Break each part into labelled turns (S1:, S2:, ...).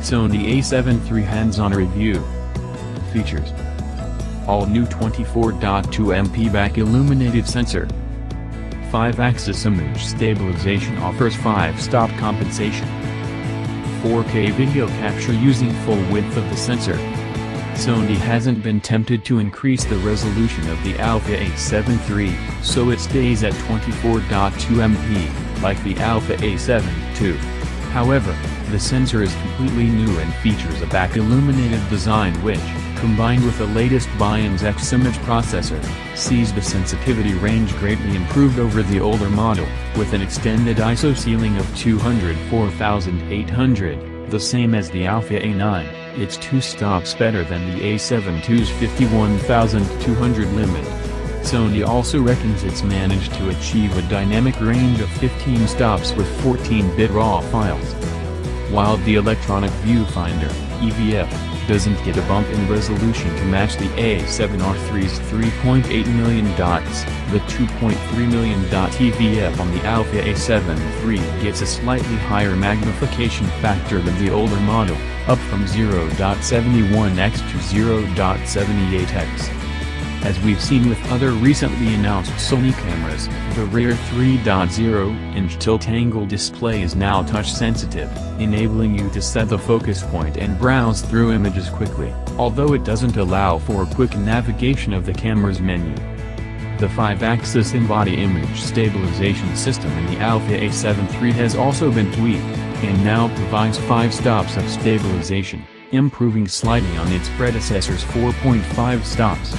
S1: Sony a7III hands-on review. Features: all new 24.2MP back illuminated sensor. 5-axis image stabilization offers 5-stop compensation. 4K video capture using full width of the sensor. Sony hasn't been tempted to increase the resolution of the Alpha a7III, so it stays at 24.2MP, like the Alpha a7 II. However, the sensor is completely new and features a back illuminated design which, combined with the latest Bion's X image processor, sees the sensitivity range greatly improved over the older model, with an extended ISO ceiling of 204,800, the same as the Alpha a9. It's 2 stops better than the a7 II's 51,200 limit. Sony also reckons it's managed to achieve a dynamic range of 15 stops with 14-bit RAW files. While the electronic viewfinder, EVF, doesn't get a bump in resolution to match the a7R3's 3.8 million dots, the 2.3 million dot EVF on the Alpha a7 III gets a slightly higher magnification factor than the older model, up from 0.71x to 0.78x. As we've seen with other recently announced Sony cameras, the rear 3.0-inch tilt-angle display is now touch-sensitive, enabling you to set the focus point and browse through images quickly, although it doesn't allow for quick navigation of the camera's menu. The 5-axis in-body image stabilization system in the Alpha a7 III has also been tweaked, and now provides 5 stops of stabilization, improving slightly on its predecessor's 4.5 stops.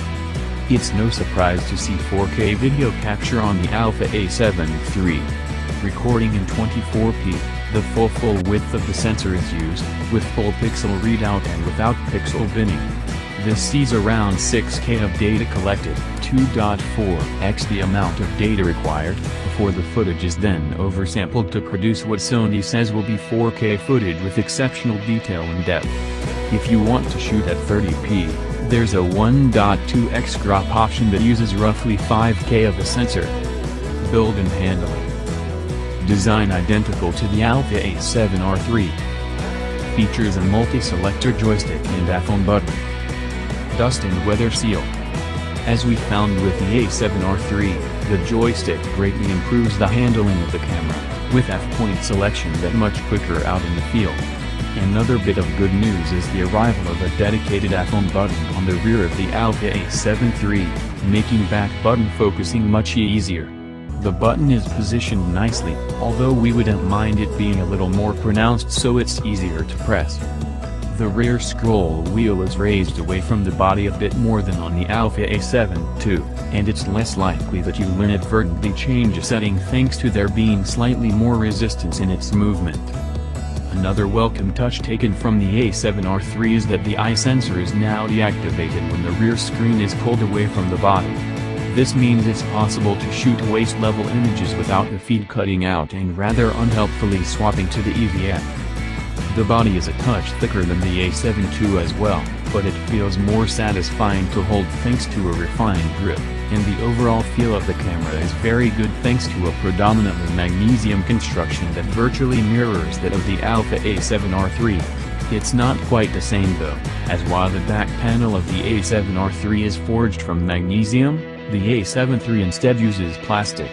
S1: It's no surprise to see 4K video capture on the Alpha a7 III. Recording in 24p, the full width of the sensor is used, with full pixel readout and without pixel binning. This sees around 6K of data collected, 2.4x the amount of data required, before the footage is then oversampled to produce what Sony says will be 4K footage with exceptional detail and depth. If you want to shoot at 30p, there's a 1.2x crop option that uses roughly 5K of the sensor. Build and handling. Design identical to the Alpha a7R3. Features a multi-selector joystick and iPhone button. Dust and weather seal. As we found with the a7R3, the joystick greatly improves the handling of the camera, with f-point selection that much quicker out in the field. Another bit of good news is the arrival of a dedicated iPhone button on the rear of the Alpha a7 III, making back button focusing much easier. The button is positioned nicely, although we wouldn't mind it being a little more pronounced so it's easier to press. The rear scroll wheel is raised away from the body a bit more than on the Alpha a7 II, and it's less likely that you'll inadvertently change a setting thanks to there being slightly more resistance in its movement. Another welcome touch taken from the a7R3 is that the eye sensor is now deactivated when the rear screen is pulled away from the body. This means it's possible to shoot waist-level images without the feed cutting out and rather unhelpfully swapping to the EVF. The body is a touch thicker than the a7 II as well, but it feels more satisfying to hold thanks to a refined grip, and the overall feel of the camera is very good thanks to a predominantly magnesium construction that virtually mirrors that of the Alpha a7R3. It's not quite the same though, as while the back panel of the a7R3 is forged from magnesium, the a7 III instead uses plastic.